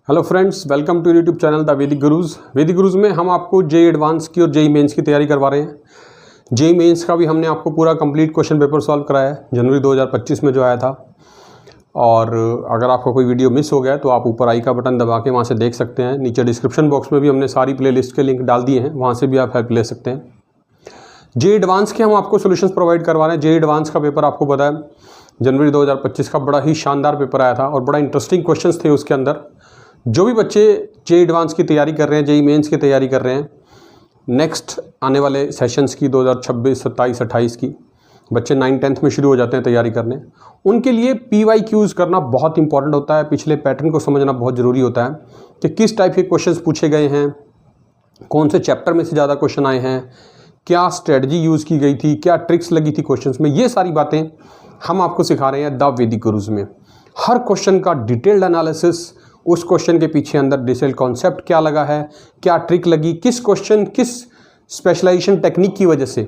Hello friends, welcome to YouTube channel the Vedic Gurus. वैदिक गुरुज में हम आपको जेई एडवांस की और जेई मेंस की तैयारी करवा रहे हैं। जेई मेंस का भी हमने आपको पूरा कंप्लीट क्वेश्चन पेपर सॉल्व कराया है जनवरी 2025 में जो आया था। और अगर आपका कोई वीडियो मिस हो गया तो आप ऊपर आई का बटन दबा के वहाँ से देख सकते हैं। नीचे डिस्क्रिप्शन बॉक्स में भी हमने सारी प्लेलिस्ट के लिंक डाल दिए हैं, वहाँ से भी आप हेल्प ले सकते हैं। जेई एडवांस के हम आपको सोल्यूशंस प्रोवाइड करवा रहे हैं। जेई एडवांस का पेपर आपको पता है जनवरी 2025 का बड़ा ही शानदार पेपर आया था और बड़ा इंटरेस्टिंग क्वेश्चंस थे उसके अंदर। जो भी बच्चे जेई एडवांस की तैयारी कर रहे हैं, जेई मेंस की तैयारी कर रहे हैं, नेक्स्ट आने वाले सेशंस की 2026, 27, 28 की बच्चे 9-10 में शुरू हो जाते हैं तैयारी करने, उनके लिए PYQs करना बहुत इंपॉर्टेंट होता है। पिछले पैटर्न को समझना बहुत ज़रूरी होता है कि किस टाइप के क्वेश्चंस पूछे गए हैं, कौन से चैप्टर में से ज़्यादा क्वेश्चन आए हैं, क्या स्ट्रेटजी यूज़ की गई थी, क्या ट्रिक्स लगी थी क्वेश्चंस में। ये सारी बातें हम आपको सिखा रहे हैं द वैदिक गुरुज में। हर क्वेश्चन का डिटेल्ड एनालिसिस, उस क्वेश्चन के पीछे अंदर डिटेल कॉन्सेप्ट क्या लगा है, क्या ट्रिक लगी, किस क्वेश्चन किस स्पेशलाइजेशन टेक्निक की वजह से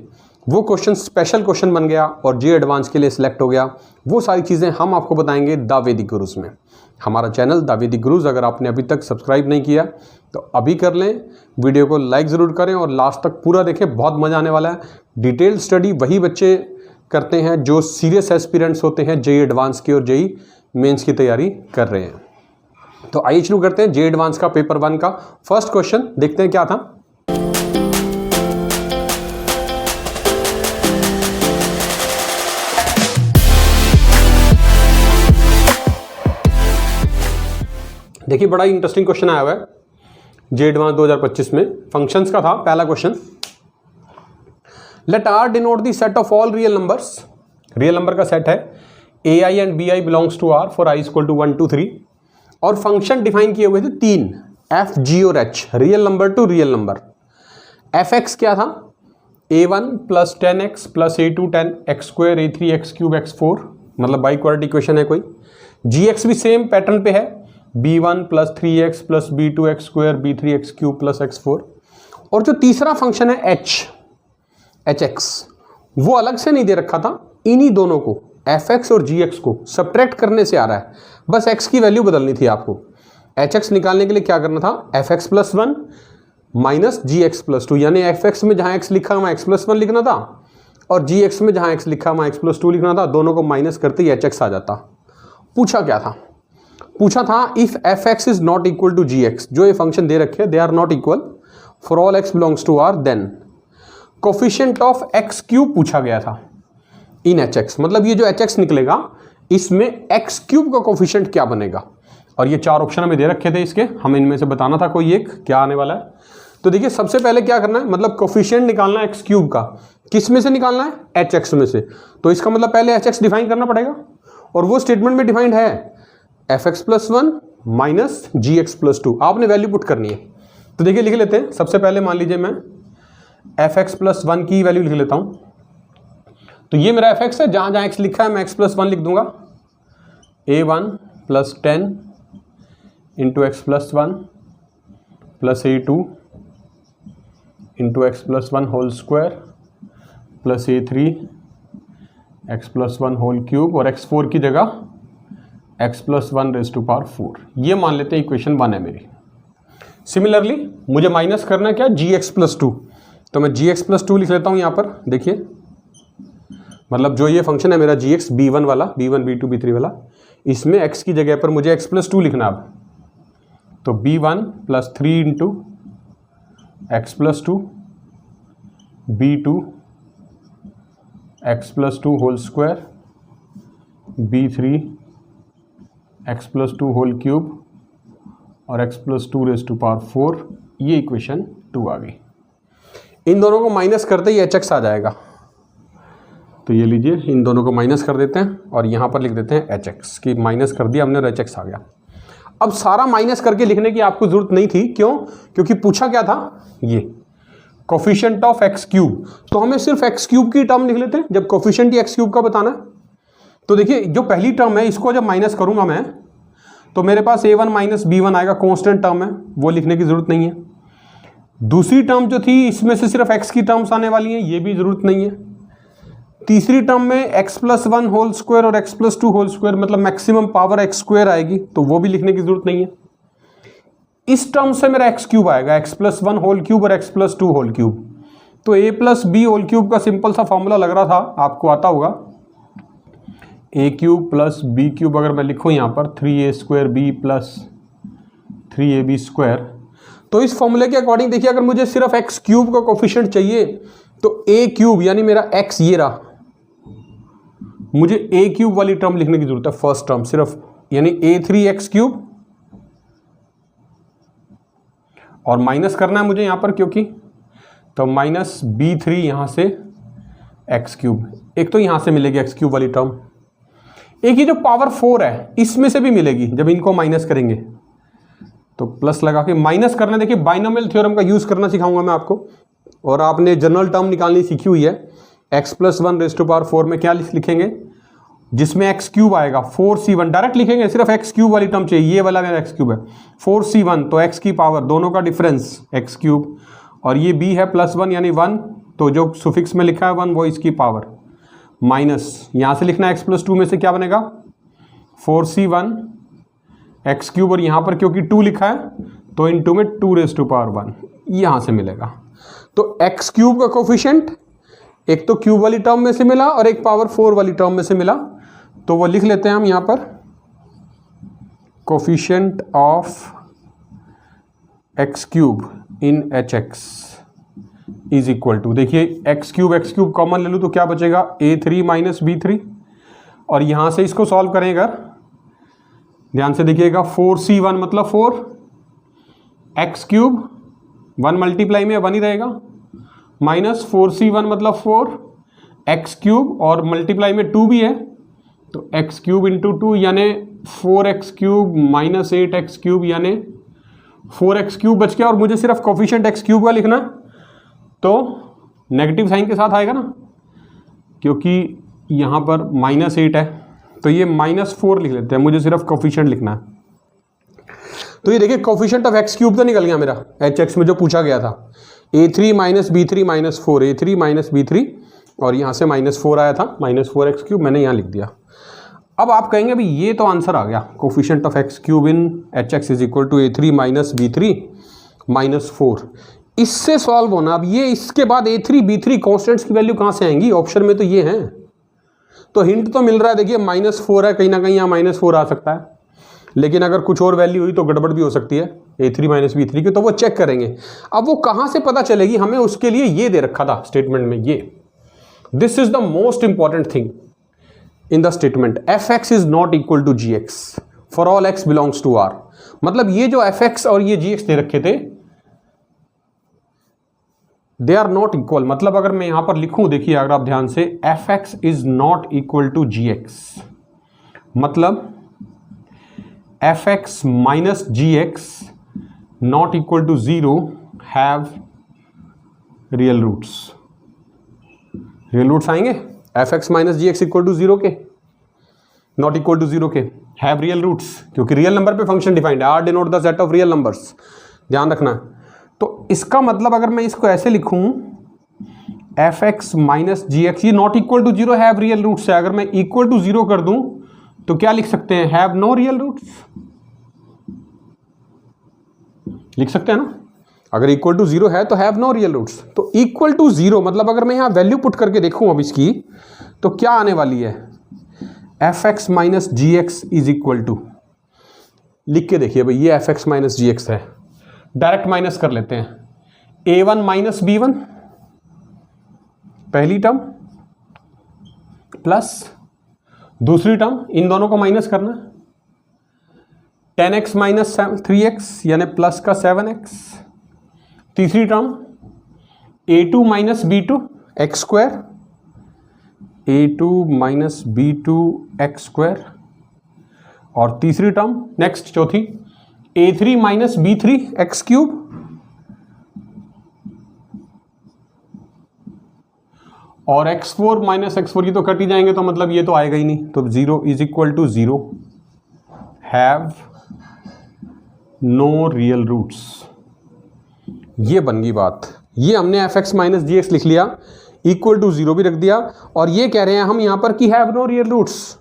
वो क्वेश्चन स्पेशल क्वेश्चन बन गया और जेई एडवांस के लिए सिलेक्ट हो गया, वो सारी चीज़ें हम आपको बताएंगे द वैदिक गुरुज में। हमारा चैनल द वैदिक गुरुज अगर आपने अभी तक सब्सक्राइब नहीं किया तो अभी कर लें, वीडियो को लाइक ज़रूर करें और लास्ट तक पूरा देखें, बहुत मज़ा आने वाला है। डिटेल स्टडी वही बच्चे करते हैं जो सीरियस एस्पिरेंट्स होते हैं जेई एडवांस की और जेई मेंस की तैयारी कर रहे हैं। तो आइए शुरू करते हैं जेई एडवांस का पेपर 1 का फर्स्ट क्वेश्चन। देखते हैं क्या था। देखिए, बड़ा इंटरेस्टिंग क्वेश्चन आया हुआ है जेई एडवांस 2025 में। फंक्शंस का था पहला question. Let R denote the set of all real numbers. Real number का सेट है ai and bi belongs to r for i equal to 1 2 3। और फंक्शन डिफाइन किए हुए थे 3, f, g और h, real number two real number. fx क्या था? a1 plus 10x plus a2 10x square a3 x cube x4, मतलब by quadratic equation है कोई। gx भी सेम पैटर्न पे है, b1 plus 3x plus b2 x square b3 x cube plus x4। और जो तीसरा फंक्शन है hx, वो अलग से नहीं दे रखा था, इन्हीं दोनों को fx और gx को सब्ट्रैक्ट करने से आ रहा है। बस x की वैल्यू बदलनी थी आपको। hx निकालने के लिए क्या करना था? fx plus 1 minus gx plus 2, यानी fx में जहां x लिखा वहां x प्लस 1 लिखना था और gx में जहां x लिखा वहां x प्लस 2 लिखना था। दोनों को माइनस करते ही hx आ जाता। पूछा क्या था? पूछा था if fx is not equal to gx, जो ये फंक्शन दे रखे they are not equal for all x belongs to r, then coefficient of x cube पूछा गया था इन hx। मतलब ये जो hx निकलेगा इसमें x क्यूब का कोफिशिएंट क्या बनेगा। और ये 4 ऑप्शन हमें दे रखे थे इसके, हमें इनमें से बताना था कोई एक क्या आने वाला है। तो देखिए, सबसे पहले क्या करना है, मतलब कोफिशिएंट निकालना है x क्यूब का। किस में से निकालना है? hx में से। तो इसका मतलब पहले hx डिफाइन करना पड़ेगा और वो स्टेटमेंट में डिफाइंड है fx plus 1 minus gx plus 2। आपने वैल्यू पुट करनी है। तो देखिए लिख लेते हैं। सबसे पहले मान लीजिए मैं fx प्लस 1 की वैल्यू लिख लेता हूँ। तो ये मेरा fx है, जहाँ जहाँ x लिखा है मैं x प्लस 1 लिख दूंगा। a1 plus 10 into x plus 1 plus a2 into x plus 1 whole square plus a3 X plus 1 whole cube और x4 की जगह x plus 1 raise to power 4। ये मान लेते हैं इक्वेशन 1 है मेरी। सिमिलरली मुझे माइनस करना है क्या? gx plus 2। तो मैं gx प्लस 2 लिख लेता हूँ यहाँ पर। देखिए, मतलब जो ये फंक्शन है मेरा gx b1 वाला, b1 b2 b3 वाला, इसमें x की जगह पर मुझे x प्लस 2 लिखना। अब तो b1 plus 3 into x plus 2 b2 x plus 2 whole square b3 x plus 2 whole cube और x plus 2 raise to power 4। ये इक्वेशन 2 आ गई। इन दोनों को माइनस करते ही hx आ जाएगा। तो ये लीजिए, इन दोनों को माइनस कर देते हैं और यहाँ पर लिख देते हैं hx की। माइनस कर दिया हमने और hx आ गया। अब सारा माइनस करके लिखने की आपको जरूरत नहीं थी। क्यों? क्योंकि पूछा क्या था? ये कोफिशिएंट ऑफ x क्यूब। तो हमें सिर्फ x क्यूब की टर्म लिख लेते हैं जब कोफिशिएंट ही x क्यूब का बताना है। तो देखिए, जो पहली टर्म है इसको जब माइनस करूंगा मैं तो मेरे पास a1 माइनस b1 आएगा। कॉन्स्टेंट टर्म है, वो लिखने की जरूरत नहीं है। दूसरी टर्म जो थी इसमें से सिर्फ x की टर्म्स आने वाली हैं, ये भी जरूरत नहीं है। तीसरी टर्म में x प्लस 1 होल स्क्वायर और x प्लस 2 होल स्क्वायर, मतलब मैक्सिमम पावर x स्क्वायर आएगी, तो वो भी लिखने की जरूरत नहीं है। इस टर्म से मेरा एक्स क्यूब आएगा, एक्स प्लस 1 होल क्यूब और एक्स प्लस 2 होल क्यूब। तो ए प्लस बी होल क्यूब का सिंपल सा फॉर्मूला लग रहा था, आपको आता होगा, ए क्यूब प्लस बी क्यूब अगर मैं लिखूं यहाँ पर 3a² B plus 3ab square. तो इस फॉर्मूले के अकॉर्डिंग देखिए, अगर मुझे सिर्फ एक्स क्यूब का कोफिशिएंट चाहिए तो ए क्यूब यानी मेरा एक्स ये रहा, मुझे ए क्यूब वाली टर्म लिखने की जरूरत है, फर्स्ट टर्म सिर्फ, यानी a3x क्यूब, और माइनस करना है मुझे यहां पर क्योंकि, तो माइनस b3 यहां से एक्स क्यूब, एक तो यहां से मिलेगी एक्स क्यूब वाली टर्म, एक ये जो पावर 4 है इसमें से भी मिलेगी जब इनको माइनस करेंगे, तो प्लस लगा के माइनस करना। देखिए बाइनोमियल थ्योरम का यूज करना सिखाऊंगा मैं आपको, और आपने जनरल टर्म निकालनी सीखी हुई है, x plus 1 raise to power 4 में क्या लिखेंगे, जिसमें एक्स क्यूब आएगा 4c1 डायरेक्ट लिखेंगे, सिर्फ एक्स क्यूब वाली टर्म चाहिए, ये वाला मेरा एक्स क्यूब है 4c1, तो एक्स की पावर दोनों का डिफरेंस एक्स क्यूब, और ये b है प्लस 1 यानी 1, तो जो सुफिक्स में लिखा है 1 वो इसकी पावर, माइनस यहाँ से लिखना है एक्स प्लस 2 में से क्या बनेगा 4c1 एक्स क्यूब, और यहाँ पर क्योंकि 2 लिखा है तो इन 2 में 2 रेज़ टू पावर 1 यहाँ से मिलेगा। तो एक्स क्यूब का कोफिशिएंट एक तो क्यूब वाली टर्म में से मिला और एक पावर 4 वाली टर्म में से मिला, तो वो लिख लेते हैं हम यहाँ पर, coefficient of x cube in H x is equal to, देखिए एक्स क्यूब कॉमन ले लूँ तो क्या बचेगा a3 माइनस b3, और यहाँ से इसको सॉल्व करें अगर ध्यान से देखिएगा 4c1 मतलब 4, एक्स क्यूब 1 मल्टीप्लाई में 1 ही रहेगा, माइनस 4c1 मतलब 4 एक्स क्यूब, और मल्टीप्लाई में 2 भी है तो एक्स क्यूब इंटू 2 यानी 4x cube minus 8x cube यानी 4x क्यूब बच गया, और मुझे सिर्फ कोफिशिएंट एक्स क्यूब का लिखना, तो नेगेटिव साइन के साथ आएगा ना, क्योंकि यहाँ पर -8 है तो ये -4 लिख लेते हैं, मुझे सिर्फ कोफिशिएंट लिखना है। तो ये देखिए कोफिशिएंट ऑफ एक्स क्यूब तो निकल गया मेरा एच एक्स में जो पूछा गया था, a3 minus b3 minus 4, a3 minus b3, और यहाँ से -4 आया था, -4x क्यूब मैंने यहाँ लिख दिया। अब आप कहेंगे भाई ये तो आंसर आ गया, coefficient of x cube in H x is equal to a3 minus b3 minus 4, इससे सॉल्व होना। अब ये इसके बाद a3 b3 कॉन्स्टेंट्स की वैल्यू कहाँ से आएंगी, ऑप्शन में तो ये हैं, तो हिंट तो मिल रहा है, देखिए -4 है, कहीं ना कहीं यहाँ -4 आ सकता है, लेकिन अगर कुछ और वैल्यू हुई तो गड़बड़ भी हो सकती है a3 माइनस b3 की, तो वो चेक करेंगे। अब वो कहाँ से पता चलेगी हमें, उसके लिए ये दे रखा था स्टेटमेंट में, ये this is the most important thing in the statement, fx is not equal to gx for all x belongs to r। मतलब ये जो fx और ये gx दे रखे थे दे आर नॉट इक्वल, मतलब अगर मैं यहां पर लिखूं, देखिए अगर आप ध्यान से, fx is not equal to gx, मतलब fx minus gx not equal to 0 have real roots. Real roots आएंगे fx minus gx equal to 0 के, नॉट इक्वल टू 0 के, हैव रियल रूट्स, क्योंकि रियल नंबर पे फंक्शन डिफाइंड है, R denote the set of real numbers, ध्यान रखना। तो इसका मतलब अगर मैं इसको ऐसे लिखूं, fx माइनस gx, ये not equal to 0 have real roots है, अगर मैं इक्वल टू 0 कर दूं तो क्या लिख सकते हैं, हैव नो रियल रूट्स लिख सकते हैं ना, अगर इक्वल टू 0 है तो हैव नो रियल रूट्स। तो इक्वल टू 0 मतलब अगर मैं यहां वैल्यू पुट करके देखूं अब इसकी, तो क्या आने वाली है, fx minus gx is equal to, लिख के देखिए भाई ये fx माइनस gx है, डायरेक्ट माइनस कर लेते हैं, a1 माइनस b1 पहली टर्म प्लस दूसरी टर्म, इन दोनों को माइनस करना, 10x माइनस 3x यानी प्लस का 7x, तीसरी term a2 minus b2 x square, a2 minus b2 x square, और तीसरी टर्म नेक्स्ट चौथी a3 minus b3 x cube, और x4 माइनस x4 ये तो कट ही जाएंगे, तो मतलब ये तो आएगा ही नहीं, तो 0 is equal to 0 have no real roots. ये बन गई बात, ये हमने fx माइनस gx लिख लिया, इक्वल टू 0 भी रख दिया, और ये कह रहे हैं हम यहां पर कि हैव नो रियल रूट्स।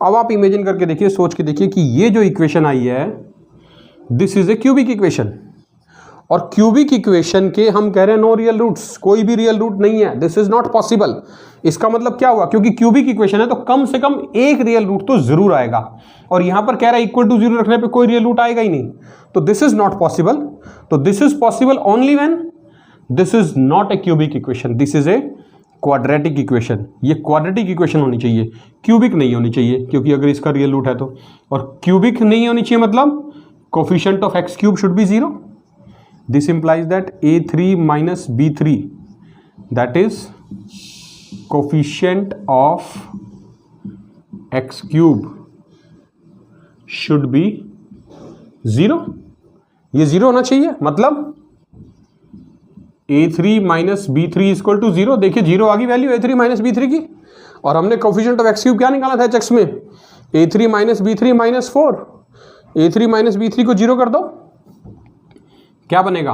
अब आप इमेजिन करके देखिए, सोच के देखिए कि ये जो इक्वेशन आई है this is a cubic equation, और क्यूबिक इक्वेशन के हम कह रहे हैं नो रियल रूट्स, कोई भी रियल रूट नहीं है, दिस इज नॉट पॉसिबल। इसका मतलब क्या हुआ, क्योंकि क्यूबिक इक्वेशन है तो कम से कम एक रियल रूट तो जरूर आएगा, और यहां पर कह रहा है इक्वल टू 0 रखने पे कोई रियल रूट आएगा ही नहीं, तो दिस इज नॉट पॉसिबल। तो this is possible only when this is not a cubic equation, this is a quadratic equation. ये क्वाड्रेटिक इक्वेशन होनी चाहिए, क्यूबिक नहीं होनी चाहिए, क्योंकि अगर इसका रियल रूट है तो, और क्यूबिक नहीं होनी चाहिए मतलब coefficient of x cube should be 0। This implies that a3 minus b3 that is coefficient of x cube should be 0। ये 0 होना चाहिए, मतलब a3 minus b3 equal to 0। देखिए 0 आ गई वैल्यू a3 minus b3 की, और हमने कोफिशिएंट ऑफ एक्स क्यूब क्या निकाला था hx में, a3 minus b3 minus 4। a3 minus b3 को 0 कर दो, क्या बनेगा,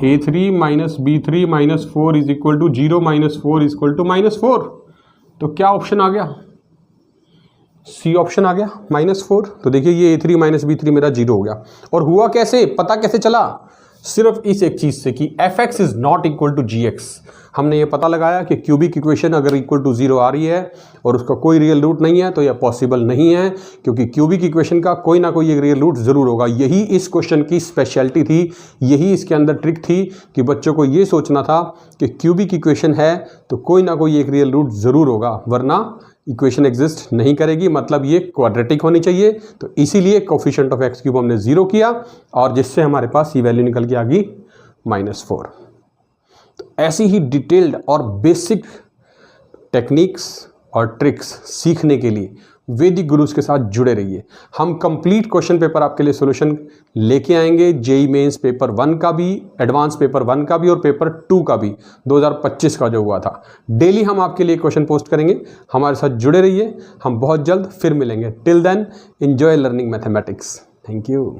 a3 minus b3 minus 4 is equal to 0 minus 4 equal to -4। तो क्या ऑप्शन आ गया, सी ऑप्शन आ गया -4। तो देखिए ये a3 minus b3 मेरा 0 हो गया। और हुआ कैसे, पता कैसे चला, सिर्फ इस एक चीज से कि fx is not equal to gx। हमने ये पता लगाया कि क्यूबिक इक्वेशन अगर इक्वल टू 0 आ रही है और उसका कोई रियल रूट नहीं है तो यह पॉसिबल नहीं है, क्योंकि क्यूबिक इक्वेशन का कोई ना कोई एक रियल रूट जरूर होगा। यही इस क्वेश्चन की स्पेशलिटी थी, यही इसके अंदर ट्रिक थी कि बच्चों को ये सोचना था कि क्यूबिक इक्वेशन है तो कोई ना कोई एक रियल रूट जरूर होगा, वरना इक्वेशन एग्जिस्ट नहीं करेगी, मतलब ये क्वाड्रेटिक होनी चाहिए। तो इसीलिए कोफिशिएंट ऑफ एक्स क्यूब हमने 0 किया, और जिससे हमारे पास ये वैल्यू निकल के आ गई -4। तो ऐसी ही डिटेल्ड और बेसिक टेक्निक्स और ट्रिक्स सीखने के लिए वैदिक गुरुज के साथ जुड़े रहिए। हम कंप्लीट क्वेश्चन पेपर आपके लिए सॉल्यूशन लेके आएंगे, जेई मेंस पेपर 1 का भी, एडवांस पेपर 1 का भी और पेपर 2 का भी, 2025 का जो हुआ था। डेली हम आपके लिए क्वेश्चन पोस्ट करेंगे, हमारे साथ जुड़े रहिए। हम बहुत जल्द फिर मिलेंगे। Till then enjoy learning mathematics. Thank you.